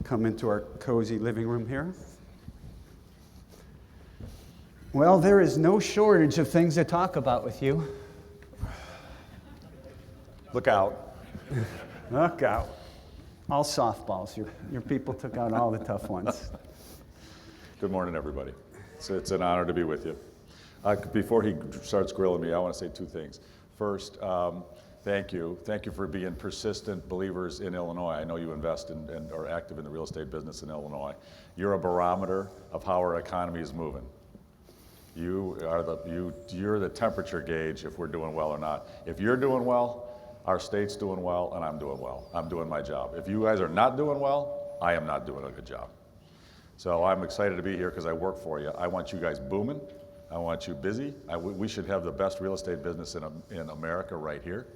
come into our cozy living room here. Well, there is no shortage of things to talk about with you. Look out. Look out. All softballs. Your people took out all the tough ones. Good morning, everybody. It's an honor to be with you. Before he starts grilling me, I want to say two things. First, thank you. Thank you for being persistent believers in Illinois. I know you invest in and are active in the real estate business in Illinois. You're a barometer of how our economy is moving. You're the temperature gauge if we're doing well or not. If you're doing well, our state's doing well, and I'm doing well. I'm doing my job. If you guys are not doing well, I am not doing a good job. So I'm excited to be here because I work for you. I want you guys booming. I want you busy. We should have the best real estate business in America right here,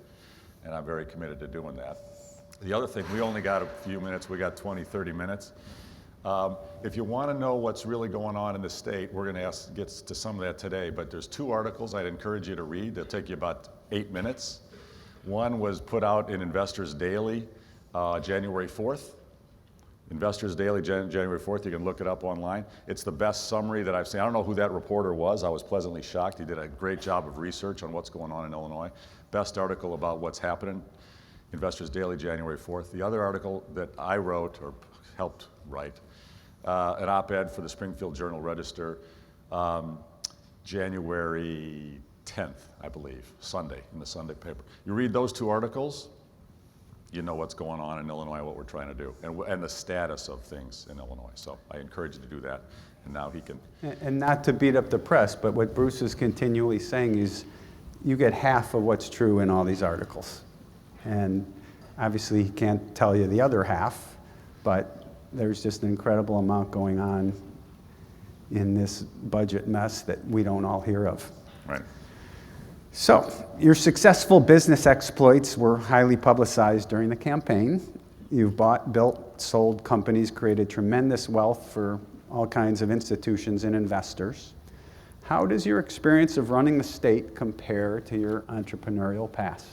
and I'm very committed to doing that. The other thing, we only got a few minutes. We got 20, 30 minutes. If you want to know what's really going on in the state, we're going to get to some of that today, but there's two articles I'd encourage you to read. They'll take you about 8 minutes. One was put out in Investors Daily, January 4th. Investors Daily, January 4th, you can look it up online. It's the best summary that I've seen. I don't know who that reporter was. I was pleasantly shocked. He did a great job of research on what's going on in Illinois. Best article about what's happening, Investors Daily, January 4th. The other article that I wrote, or helped write, an op-ed for the Springfield Journal-Register, January 10th, I believe, Sunday, in the Sunday paper. You read those two articles, you know what's going on in Illinois, what we're trying to do, and the status of things in Illinois. So I encourage you to do that, and now he can. And not to beat up the press, but what Bruce is continually saying is you get half of what's true in all these articles. And obviously he can't tell you the other half, but there's just an incredible amount going on in this budget mess that we don't all hear of. Right. So, your successful business exploits were highly publicized during the campaign. You've bought, built, sold companies, created tremendous wealth for all kinds of institutions and investors. How does your experience of running the state compare to your entrepreneurial past?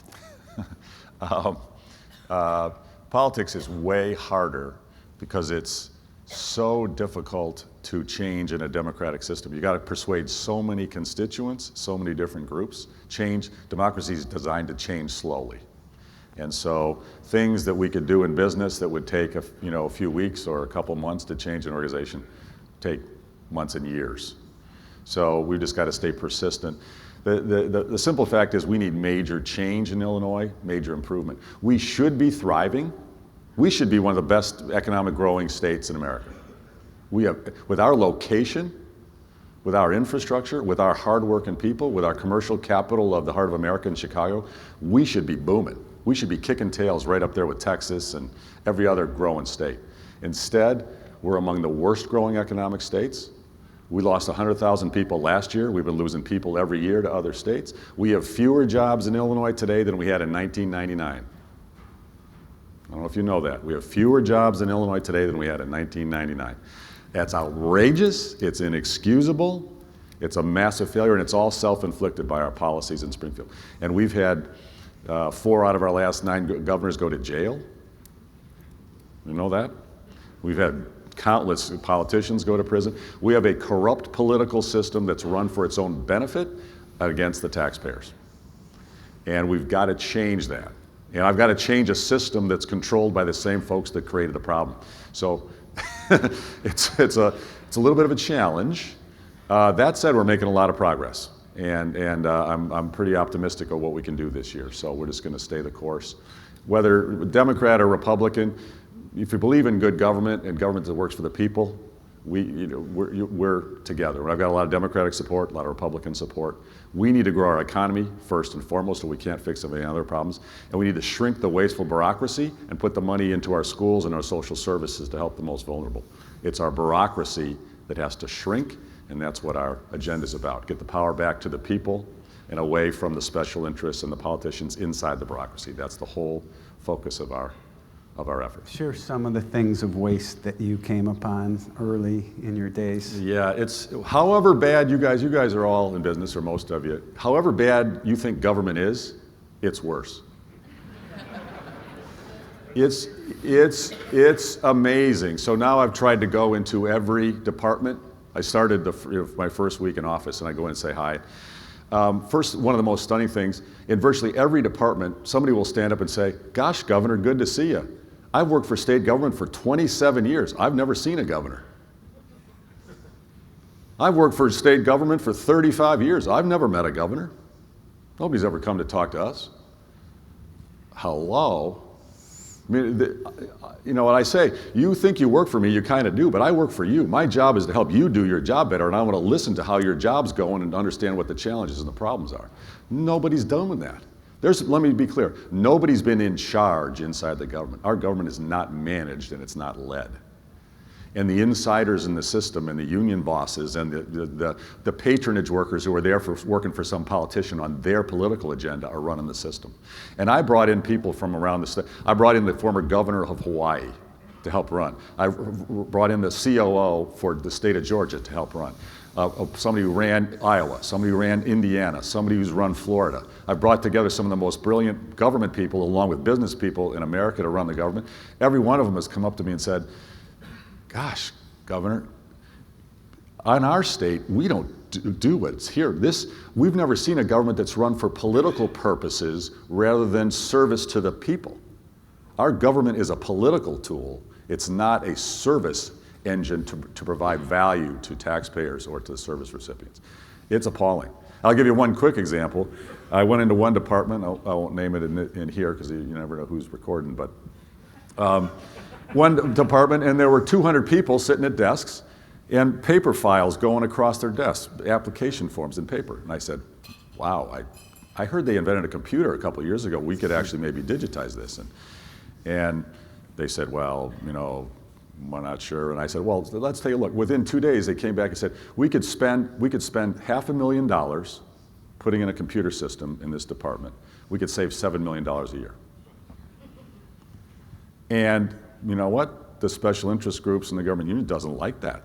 Politics is way harder because it's so difficult to change in a democratic system. You got to persuade so many constituents, so many different groups. Democracy is designed to change slowly. And so things that we could do in business that would take a few weeks or a couple months to change an organization take months and years. So we've just got to stay persistent. The simple fact is we need major change in Illinois, major improvement. We should be thriving. We should be one of the best economic growing states in America. We have, with our location, with our infrastructure, with our hardworking people, with our commercial capital of the heart of America in Chicago, we should be booming. We should be kicking tails right up there with Texas and every other growing state. Instead, we're among the worst growing economic states. We lost 100,000 people last year. We've been losing people every year to other states. We have fewer jobs in Illinois today than we had in 1999. I don't know if you know that. We have fewer jobs in Illinois today than we had in 1999. That's outrageous, it's inexcusable, it's a massive failure, and it's all self-inflicted by our policies in Springfield. And we've had 4 out of our last 9 governors go to jail. You know that? We've had countless politicians go to prison. We have a corrupt political system that's run for its own benefit against the taxpayers. And we've got to change that. And I've got to change a system that's controlled by the same folks that created the problem. So it's a little bit of a challenge. That said, we're making a lot of progress. And I'm pretty optimistic of what we can do this year. So we're just going to stay the course. Whether Democrat or Republican, if you believe in good government and government that works for the people, we're together. I've got a lot of Democratic support, a lot of Republican support. We need to grow our economy first and foremost, so we can't fix any other problems. And we need to shrink the wasteful bureaucracy and put the money into our schools and our social services to help the most vulnerable. It's our bureaucracy that has to shrink, and that's what our agenda is about. Get the power back to the people and away from the special interests and the politicians inside the bureaucracy. That's the whole focus of our efforts. Share some of the things of waste that you came upon early in your days. Yeah, it's however bad you guys are all in business, or most of you, however bad you think government is, it's worse. It's amazing. So now I've tried to go into every department. I started my first week in office, and I go in and say hi. First, one of the most stunning things, in virtually every department, somebody will stand up and say, "Gosh, Governor, good to see you. I've worked for state government for 27 years. I've never seen a governor. I've worked for state government for 35 years. I've never met a governor. Nobody's ever come to talk to us." Hello? I mean, you know what I say? You think you work for me, you kind of do, but I work for you. My job is to help you do your job better, and I want to listen to how your job's going and understand what the challenges and the problems are. Nobody's doing that. Let me be clear. Nobody's been in charge inside the government. Our government is not managed and it's not led. And the insiders in the system and the union bosses and the patronage workers who are there for working for some politician on their political agenda are running the system. And I brought in people from around the state. I brought in the former governor of Hawaii to help run. I brought in the COO for the state of Georgia to help run. Somebody who ran Iowa, somebody who ran Indiana, somebody who's run Florida. I've brought together some of the most brilliant government people along with business people in America to run the government. Every one of them has come up to me and said, "Gosh, Governor, on our state, we don't do what's here. We've never seen a government that's run for political purposes rather than service to the people. Our government is a political tool. It's not a service engine to provide value to taxpayers or to the service recipients." It's appalling. I'll give you one quick example. I went into one department, I won't name it in here because you never know who's recording, but one department, and there were 200 people sitting at desks and paper files going across their desks, application forms in paper. And I said, wow, I heard they invented a computer a couple of years ago. We could actually maybe digitize this. And they said, well, you know, we're not sure. And I said, well, let's take a look. Within 2 days, they came back and said, we could spend $500,000 putting in a computer system in this department. We could save $7 million a year. And you know what? The special interest groups in the government union doesn't like that,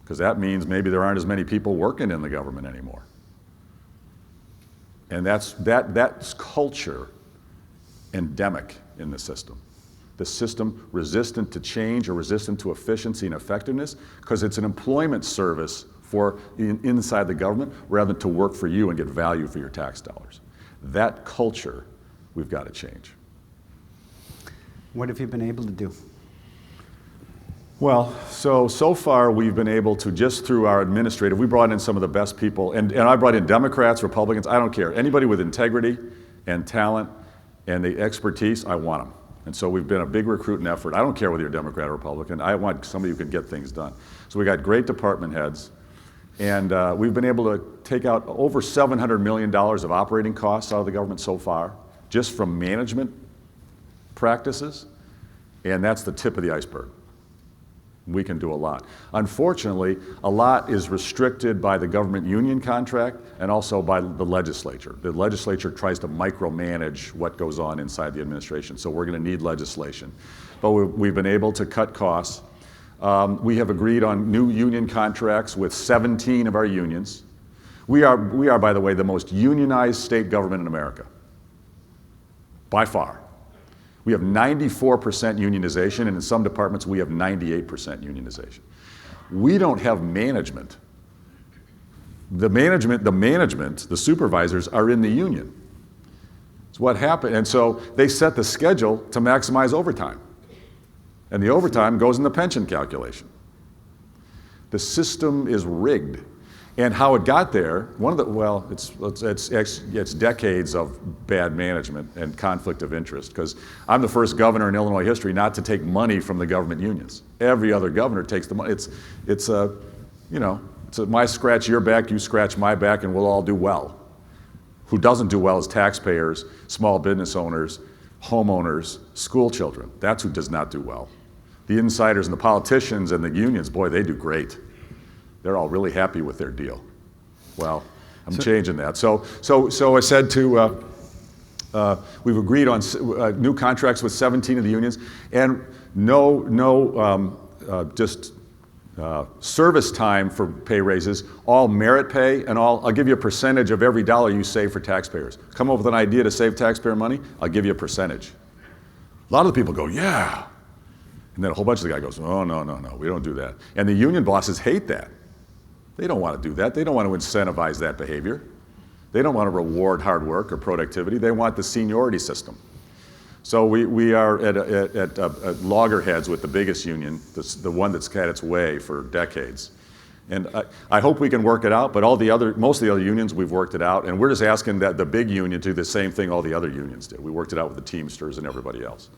because that means maybe there aren't as many people working in the government anymore. And that's culture endemic in the system. The system resistant to change or resistant to efficiency and effectiveness because it's an employment service for inside the government rather than to work for you and get value for your tax dollars. That culture we've got to change. What have you been able to do? Well, so far we've been able to, just through our administrative, we brought in some of the best people, and I brought in Democrats, Republicans, I don't care. Anybody with integrity and talent and the expertise, I want them. And so we've been a big recruiting effort. I don't care whether you're Democrat or Republican. I want somebody who can get things done. So we got great department heads, and we've been able to take out over $700 million of operating costs out of the government so far, just from management practices, and that's the tip of the iceberg. We can do a lot. Unfortunately, a lot is restricted by the government union contract and also by the legislature. The legislature tries to micromanage what goes on inside the administration, so we're going to need legislation. But we've been able to cut costs. We have agreed on new union contracts with 17 of our unions. We are, by the way, the most unionized state government in America, by far. We have 94% unionization, and in some departments we have 98% unionization. We don't have management. The supervisors are in the union. It's what happened, and so they set the schedule to maximize overtime. And the overtime goes in the pension calculation. The system is rigged. And how it got there, it's decades of bad management and conflict of interest, because I'm the first governor in Illinois history not to take money from the government unions. Every other governor takes the money. It's my scratch your back, you scratch my back, and we'll all do well. Who doesn't do well is taxpayers, small business owners, homeowners, school children. That's who does not do well. The insiders and the politicians and the unions, boy, they do great. They're all really happy with their deal. Well, I'm changing that. So I said we've agreed on new contracts with 17 of the unions, and just service time for pay raises, all merit pay, and I'll give you a percentage of every dollar you save for taxpayers. Come up with an idea to save taxpayer money, I'll give you a percentage. A lot of the people go, yeah. And then a whole bunch of the guy goes, oh, no, no, no, we don't do that. And the union bosses hate that. They don't want to do that. They don't want to incentivize that behavior. They don't want to reward hard work or productivity. They want the seniority system. So we are at loggerheads with the biggest union, the one that's had its way for decades. And I hope we can work it out, but most of the other unions, we've worked it out, and we're just asking that the big union do the same thing all the other unions did. We worked it out with the Teamsters and everybody else.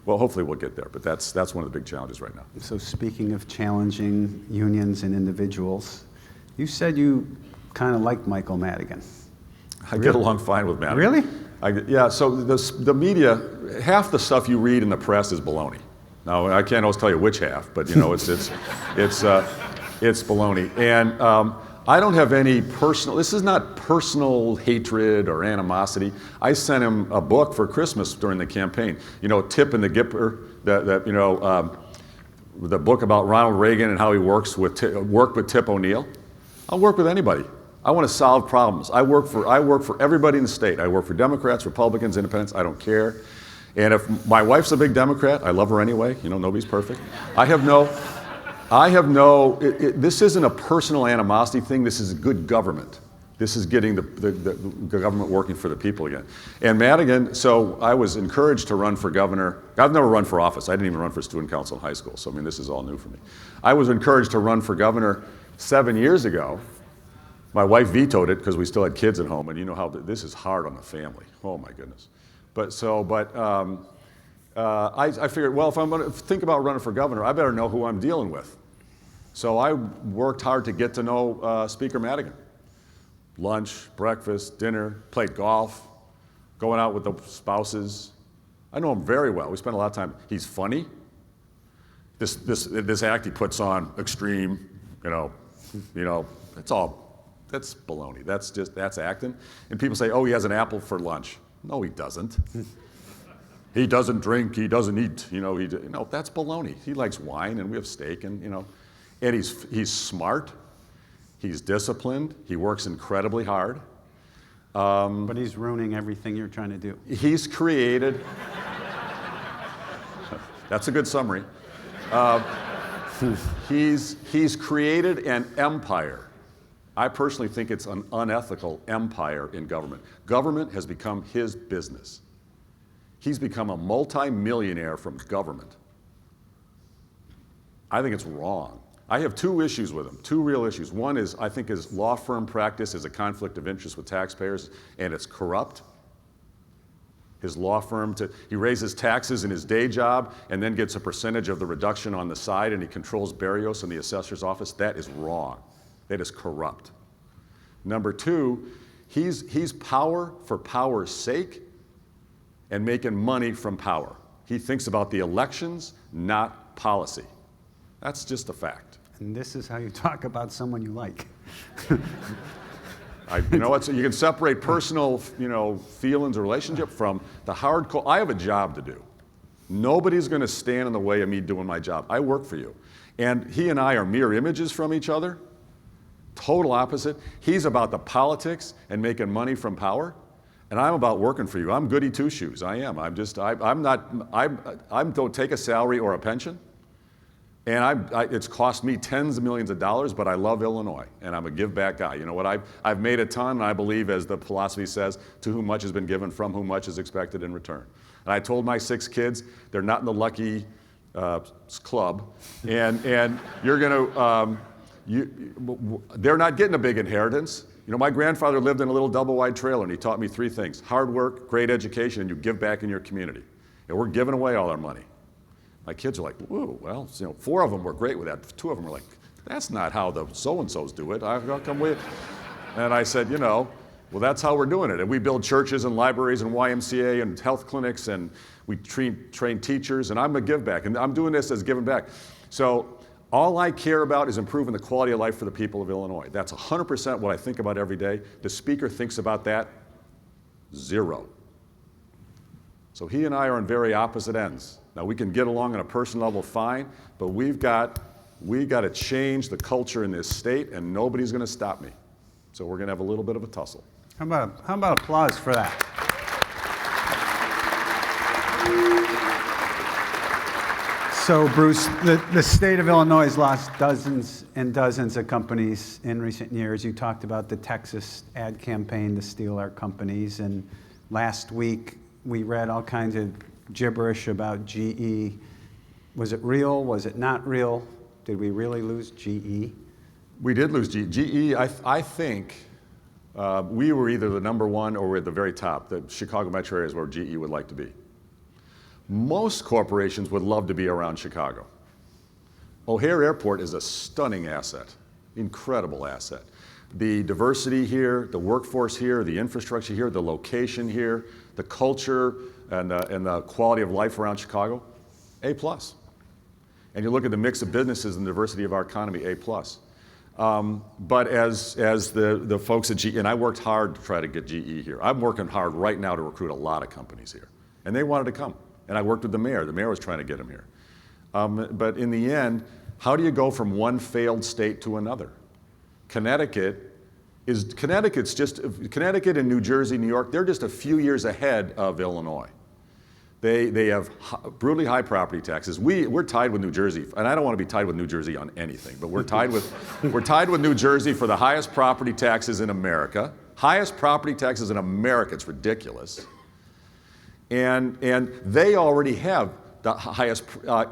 Well, hopefully we'll get there, but that's one of the big challenges right now. So speaking of challenging unions and individuals, you said you kind of liked Michael Madigan. I get along fine with Madigan. Really? Yeah, so the media, half the stuff you read in the press is baloney. Now, I can't always tell you which half, but you know, it's baloney. And I don't have any this is not personal hatred or animosity. I sent him a book for Christmas during the campaign. You know, Tip and the Gipper, the book about Ronald Reagan and how he worked with Tip O'Neill. I'll work with anybody. I want to solve problems. I work for everybody in the state. I work for Democrats, Republicans, Independents. I don't care. And if my wife's a big Democrat, I love her anyway. You know, nobody's perfect. This isn't a personal animosity thing. This is good government. This is getting the government working for the people again. And Madigan, so I was encouraged to run for governor. I've never run for office. I didn't even run for student council in high school. So, I mean, this is all new for me. I was encouraged to run for governor 7 years ago. My wife vetoed it because we still had kids at home, and you know how this is hard on the family. Oh my goodness. I figured, well, if I'm going to think about running for governor, I better know who I'm dealing with. So I worked hard to get to know Speaker Madigan. Lunch, breakfast, dinner, played golf, going out with the spouses. I know him very well. We spent a lot of time. He's funny. This act he puts on, extreme, that's baloney. That's acting. And people say, oh, he has an apple for lunch. No, he doesn't. He doesn't drink, he doesn't eat, that's baloney. He likes wine and we have steak and he's smart, he's disciplined, he works incredibly hard. But he's ruining everything you're trying to do. He's created, that's a good summary. He's created an empire. I personally think it's an unethical empire in government. Government has become his business. He's become a multi-millionaire from government. I think it's wrong. I have two issues with him, two real issues. One is I think his law firm practice is a conflict of interest with taxpayers, and it's corrupt. His law firm, he raises taxes in his day job and then gets a percentage of the reduction on the side, and he controls Berrios in the assessor's office. That is wrong. That is corrupt. Number two, he's power for power's sake and making money from power. He thinks about the elections, not policy. That's just a fact. And this is how you talk about someone you like. You can separate personal, feelings or relationship from the hardcore. I have a job to do. Nobody's going to stand in the way of me doing my job. I work for you. And he and I are mirror images from each other. Total opposite. He's about the politics and making money from power. And I'm about working for you. I'm goody two-shoes. I am. I don't take a salary or a pension. And it's cost me tens of millions of dollars, but I love Illinois, and I'm a give-back guy. You know what? I've made a ton, and I believe, as the philosophy says, to whom much has been given, from whom much is expected in return. And I told my 6 kids, they're not in the lucky club, and you're going to, they're not getting a big inheritance. My grandfather lived in a little double-wide trailer, and he taught me 3 things: hard work, great education, and you give back in your community. And we're giving away all our money. My kids are like, whoa, well, 4 of them were great with that. 2 of them were like, that's not how the so-and-sos do it. How come we? And I said, well, that's how we're doing it. And we build churches and libraries and YMCA and health clinics, and we train teachers, and I'm a give back. And I'm doing this as giving back. So all I care about is improving the quality of life for the people of Illinois. That's 100% what I think about every day. The speaker thinks about that 0. So he and I are on very opposite ends. Now, we can get along on a personal level fine, but we've got to change the culture in this state, and nobody's going to stop me. So we're going to have a little bit of a tussle. How about applause for that? So, Bruce, the state of Illinois has lost dozens and dozens of companies in recent years. You talked about the Texas ad campaign to steal our companies, and last week we read all kinds of gibberish about GE. Was it real? Was it not real? Did we really lose GE? We did lose GE. GE, I think we were either the number one or we're at the very top. The Chicago metro area is where GE would like to be. Most corporations would love to be around Chicago. O'Hare Airport is a stunning asset, incredible asset. The diversity here, the workforce here, the infrastructure here, the location here, the culture and the quality of life around Chicago, A+. And you look at the mix of businesses and the diversity of our economy, A+. But as the folks at GE, and I worked hard to try to get GE here. I'm working hard right now to recruit a lot of companies here. And they wanted to come. And I worked with the mayor. The mayor was trying to get them here. But in the end, how do you go from one failed state to another? Connecticut and New Jersey, New York, they're just a few years ahead of Illinois. They have brutally high property taxes. We're tied with New Jersey, and I don't want to be tied with New Jersey on anything, but we're tied with New Jersey for the highest property taxes in America. Highest property taxes in America, it's ridiculous. And they already have the highest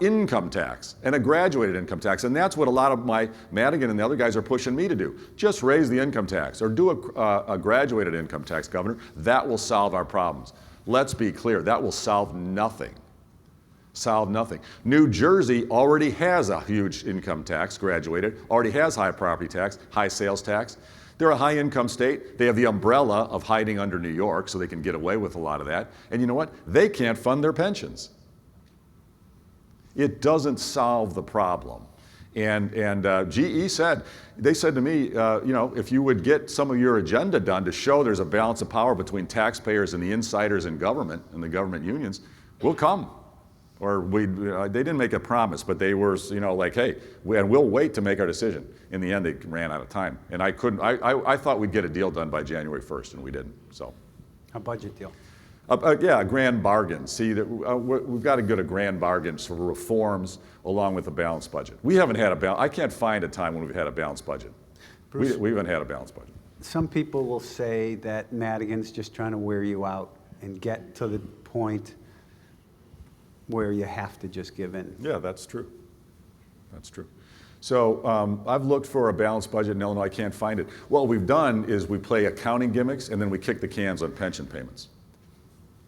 income tax and a graduated income tax. And that's what a lot of my Madigan and the other guys are pushing me to do. Just raise the income tax or do a graduated income tax, Governor. That will solve our problems. Let's be clear, that will solve nothing. Solve nothing. New Jersey already has a huge income tax, graduated, already has high property tax, high sales tax. They're a high income state. They have the umbrella of hiding under New York, so they can get away with a lot of that. And you know what? They can't fund their pensions. It doesn't solve the problem. And GE said, they said to me, if you would get some of your agenda done to show there's a balance of power between taxpayers and the insiders in government and the government unions, we'll come. Or they didn't make a promise, but they were, like, hey, and we'll wait to make our decision. In the end, they ran out of time. And I thought we'd get a deal done by January 1st, and we didn't, so. A budget deal. Yeah, a grand bargain. See, we've got to get a grand bargain for reforms along with a balanced budget. We haven't had I can't find a time when we've had a balanced budget. Bruce, we haven't had a balanced budget. Some people will say that Madigan's just trying to wear you out and get to the point where you have to just give in. Yeah, that's true. That's true. So I've looked for a balanced budget in Illinois. I can't find it. What we've done is we play accounting gimmicks and then we kick the cans on pension payments.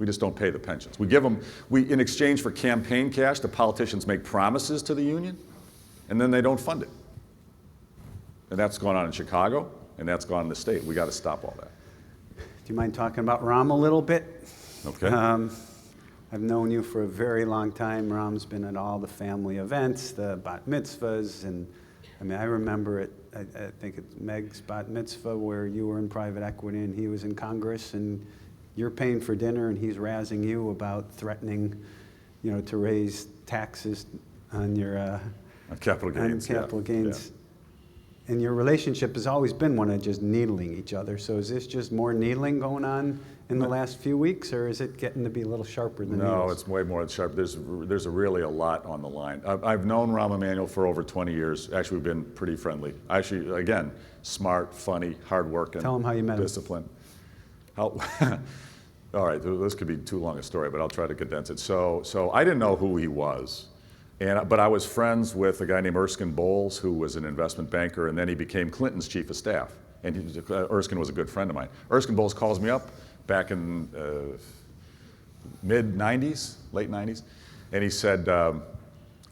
We just don't pay the pensions. We give them, in exchange for campaign cash, the politicians make promises to the union and then they don't fund it. And that's going on in Chicago and that's gone in the state. We got to stop all that. Do you mind talking about Rahm a little bit? Okay. I've known you for a very long time. Rahm's been at all the family events, the bat mitzvahs, and I remember it. I think it's Meg's bat mitzvah where you were in private equity and he was in Congress, and you're paying for dinner and he's razzing you about threatening, to raise taxes on your on capital gains. On capital gains. Yeah. And your relationship has always been one of just needling each other. So is this just more needling going on in the last few weeks, or is it getting to be a little sharper than No, needles? it's way more sharp. There's really a lot on the line. I've known Rahm Emanuel for over 20 years. Actually, we've been pretty friendly. Actually, again, smart, funny, hardworking. Tell him how you met him. Disciplined. All right, this could be too long a story, but I'll try to condense it. So I didn't know who he was. But I was friends with a guy named Erskine Bowles, who was an investment banker, and then he became Clinton's chief of staff. And Erskine was a good friend of mine. Erskine Bowles calls me up back in mid-'90s, late 90s, and he said,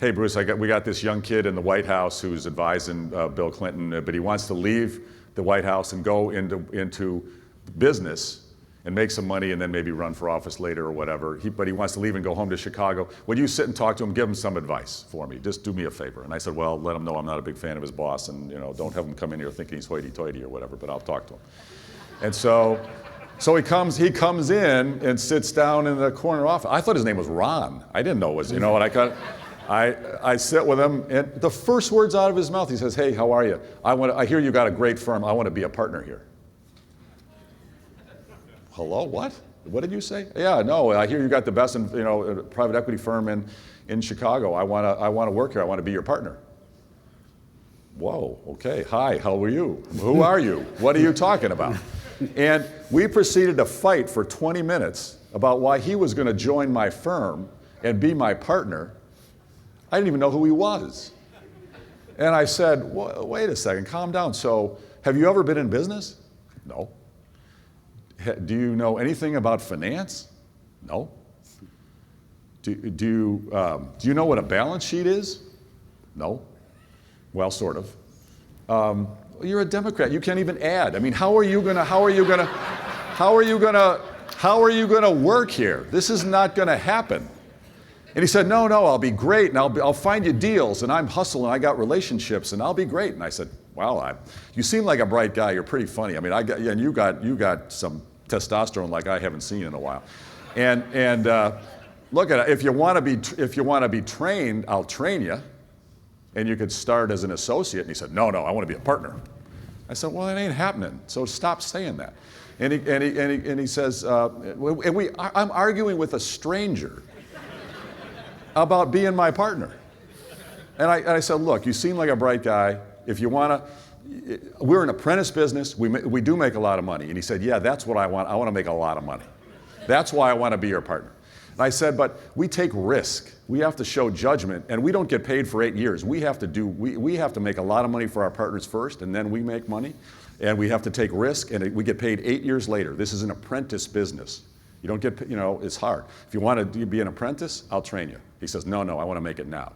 hey, Bruce, we got this young kid in the White House who's advising Bill Clinton, but he wants to leave the White House and go into business and make some money and then maybe run for office later or whatever. But he wants to leave and go home to Chicago. Would you sit and talk to him, give him some advice for me? Just do me a favor. And I said, well, let him know I'm not a big fan of his boss, and don't have him come in here thinking he's hoity-toity or whatever, but I'll talk to him. And so he comes in and sits down in the corner office. I thought his name was Ron. I didn't know it was, I sit with him, and the first words out of his mouth, he says, hey, how are you? I hear you got a great firm. I want to be a partner here. Hello, what? What did you say? Yeah, no, I hear you got the best private equity firm in Chicago. I want to work here. I want to be your partner. Whoa, okay, hi, how are you? Who are you? What are you talking about? And we proceeded to fight for 20 minutes about why he was going to join my firm and be my partner. I didn't even know who he was. And I said, wait a second, calm down. So, have you ever been in business? No. Do you know anything about finance? No. Do you know what a balance sheet is? No. Well, sort of. You're a Democrat. You can't even add. I mean, how are you gonna work here? This is not gonna happen. And he said, no, I'll be great, and I'll find you deals, and I'm hustling, I got relationships, and I'll be great. And I said, well, you seem like a bright guy. You're pretty funny. I mean, and you got some testosterone like I haven't seen in a while. And look at it. If you want to be trained, I'll train you, and you could start as an associate. And he said, no, I want to be a partner. I said, well, it ain't happening. So stop saying that. And he says, I'm arguing with a stranger about being my partner. And I said, look, you seem like a bright guy. If you want to, we're an apprentice business. We do make a lot of money. And he said, yeah, that's what I want. I want to make a lot of money. That's why I want to be your partner. And I said, but we take risk. We have to show judgment, and we don't get paid for 8 years. We have to make a lot of money for our partners first, and then we make money. And we have to take risk, and we get paid 8 years later. This is an apprentice business. You don't get, it's hard. If you want to be an apprentice, I'll train you. He says, no, I want to make it now.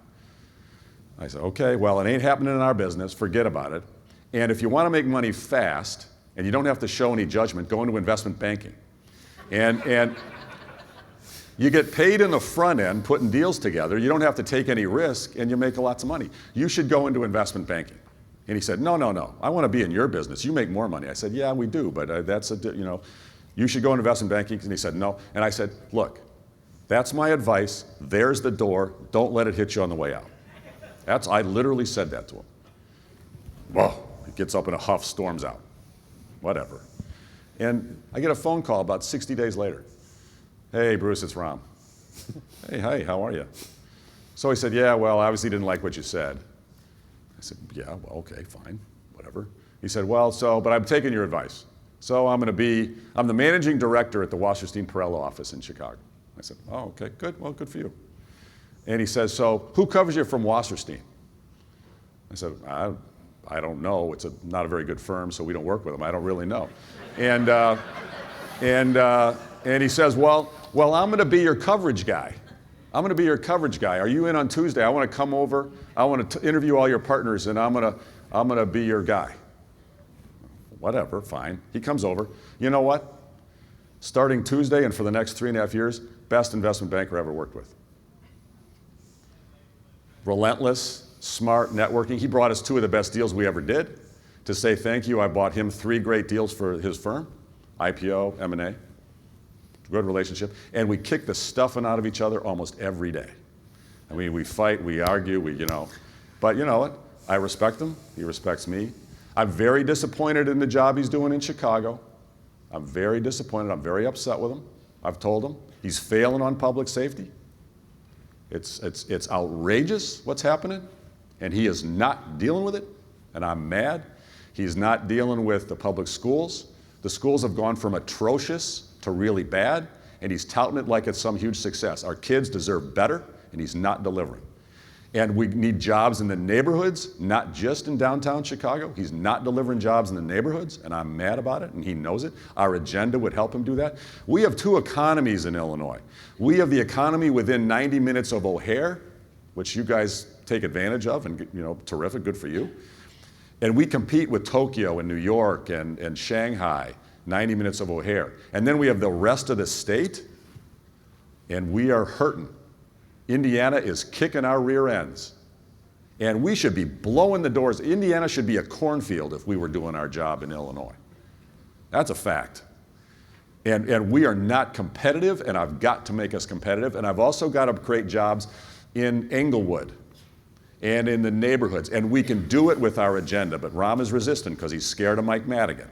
I said, okay, well, it ain't happening in our business. Forget about it. And if you want to make money fast, and you don't have to show any judgment, go into investment banking. And you get paid in the front end putting deals together. You don't have to take any risk, and you make lots of money. You should go into investment banking. And he said, no. I want to be in your business. You make more money. I said, yeah, we do, but you should go into investment banking. And he said, no. And I said, look, that's my advice. There's the door. Don't let it hit you on the way out. I literally said that to him. Whoa, he gets up in a huff, storms out. Whatever. And I get a phone call about 60 days later. Hey, Bruce, it's Ram. Hey, how are you? So he said, yeah, well, obviously didn't like what you said. I said, yeah, well, okay, fine, whatever. He said, well, but I'm taking your advice. So I'm the managing director at the Wasserstein-Perella office in Chicago. I said, oh, okay, good, well, good for you. And he says, so who covers you from Wasserstein? I said, I don't know. It's not a very good firm, so we don't work with them. I don't really know. And he says, well, I'm going to be your coverage guy. I'm going to be your coverage guy. Are you in on Tuesday? I want to come over. I want to interview all your partners, and I'm going to be your guy. Whatever, fine. He comes over. You know what? Starting Tuesday and for the next 3.5 years, best investment banker I ever worked with. Relentless, smart networking. He brought us 2 of the best deals we ever did. To say thank you, I bought him 3 great deals for his firm, IPO, M&A. Good relationship. And we kick the stuffing out of each other almost every day. I mean, we fight, we argue, But you know what? I respect him. He respects me. I'm very disappointed in the job he's doing in Chicago. I'm very disappointed. I'm very upset with him. I've told him. He's failing on public safety. It's outrageous what's happening, and he is not dealing with it, and I'm mad. He's not dealing with the public schools. The schools have gone from atrocious to really bad, and he's touting it like it's some huge success. Our kids deserve better, and he's not delivering. And we need jobs in the neighborhoods, not just in downtown Chicago. He's not delivering jobs in the neighborhoods, and I'm mad about it, and he knows it. Our agenda would help him do that. We have 2 economies in Illinois. We have the economy within 90 minutes of O'Hare, which you guys take advantage of, and terrific, good for you. And we compete with Tokyo and New York and Shanghai, 90 minutes of O'Hare. And then we have the rest of the state, and we are hurting. Indiana is kicking our rear ends. And we should be blowing the doors. Indiana should be a cornfield if we were doing our job in Illinois. That's a fact. And we are not competitive, and I've got to make us competitive. And I've also got to create jobs in Englewood and in the neighborhoods. And we can do it with our agenda. But Ram is resistant because he's scared of Mike Madigan.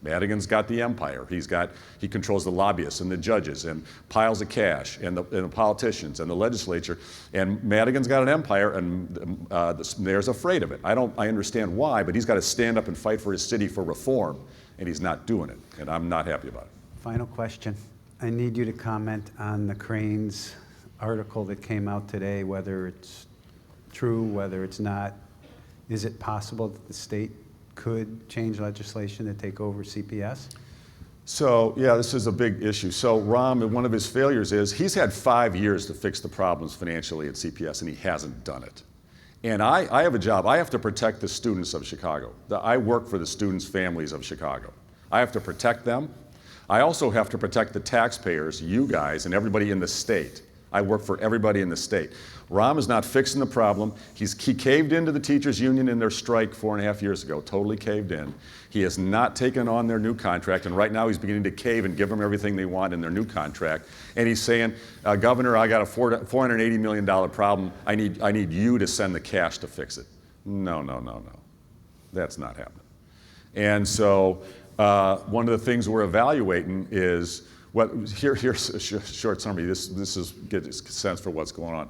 Madigan's got the empire. He controls the lobbyists and the judges and piles of cash and the politicians and the legislature. And Madigan's got an empire, and the mayor's afraid of it. I understand why, but he's got to stand up and fight for his city for reform, and he's not doing it. And I'm not happy about it. Final question. I need you to comment on the Cranes article that came out today, whether it's true, whether it's not. Is it possible that the state could change legislation to take over CPS? So, yeah, this is a big issue. So Rahm, one of his failures is he's had 5 years to fix the problems financially at CPS, and he hasn't done it. And I have a job. I have to protect the students of Chicago. I work for the students' families of Chicago. I have to protect them. I also have to protect the taxpayers, you guys, and everybody in the state. I work for everybody in the state. Rahm is not fixing the problem. He caved into the teachers union in their strike 4.5 years ago, totally caved in. He has not taken on their new contract, and right now he's beginning to cave and give them everything they want in their new contract. And he's saying, Governor, I got a $480 million problem. I need you to send the cash to fix it. No. That's not happening. And so one of the things we're evaluating is, here's a short summary. This gives a sense for what's going on.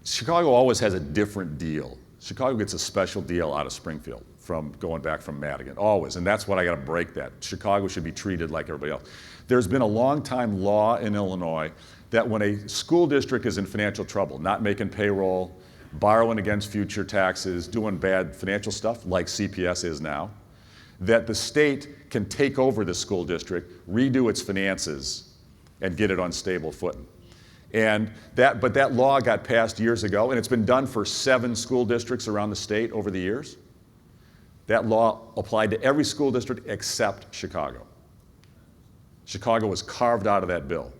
Chicago always has a different deal. Chicago gets a special deal out of Springfield from going back from Madigan, always, and that's what I got to break that. Chicago should be treated like everybody else. There's been a long time law in Illinois that when a school district is in financial trouble, not making payroll, borrowing against future taxes, doing bad financial stuff like CPS is now, that the state can take over the school district, redo its finances, and get it on stable footing. But that law got passed years ago, and it's been done for 7 school districts around the state over the years. That law applied to every school district except Chicago. Chicago was carved out of that bill.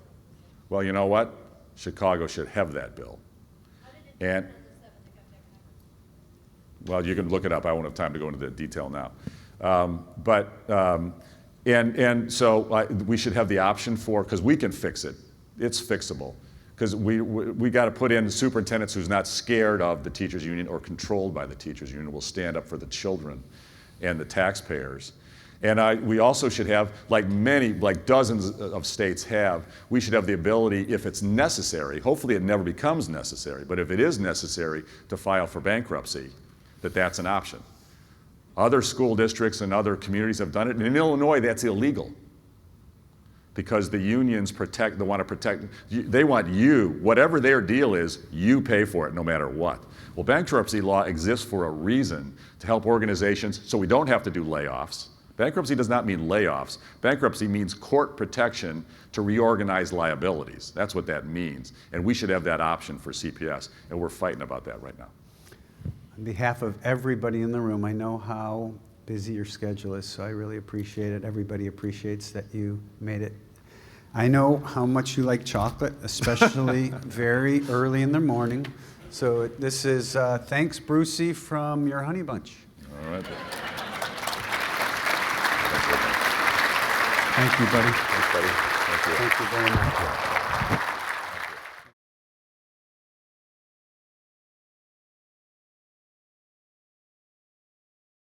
Well, you know what? Chicago should have that bill. And, well, you can look it up. I won't have time to go into the detail now. So we should have the option because we can fix it. It's fixable. Because we got to put in superintendents who's not scared of the teachers union or controlled by the teachers union, will stand up for the children and the taxpayers. And we also should have, like dozens of states have, we should have the ability, if it's necessary, hopefully it never becomes necessary, but if it is necessary to file for bankruptcy, that's an option. Other school districts and other communities have done it, and in Illinois that's illegal. Because the unions they want you, whatever their deal is, you pay for it no matter what. Well, bankruptcy law exists for a reason, to help organizations so we don't have to do layoffs. Bankruptcy does not mean layoffs. Bankruptcy means court protection to reorganize liabilities. That's what that means. And we should have that option for CPS, and we're fighting about that right now. On behalf of everybody in the room, I know how busy your schedule is, so I really appreciate it. Everybody appreciates that you made it. I know how much you like chocolate, especially very early in the morning. So this is thanks, Brucey, from your Honey Bunch. All right. Thank you, buddy. Thanks, buddy. Thank you. Thank you very much.